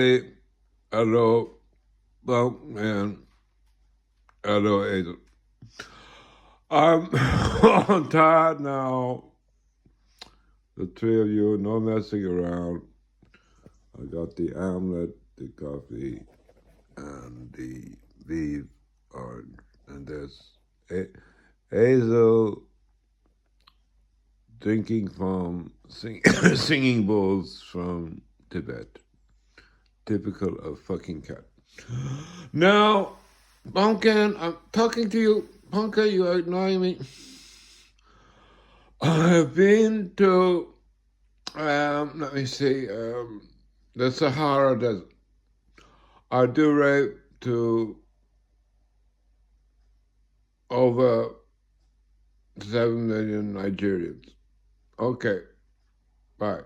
Hey, hello, well, man, hello, Hazel. I'm I'm tired now. The three of you, no messing around. I got the omelet, the coffee, and the beef orange. And there's Hazel drinking from singing bowls from Tibet. Typical of fucking cat. Now, Pumpkin, I'm talking to you. Pumpkin, you are ignoring me. I've been to, let me see, the Sahara Desert. I do rate to over 7 million Nigerians. Okay, bye.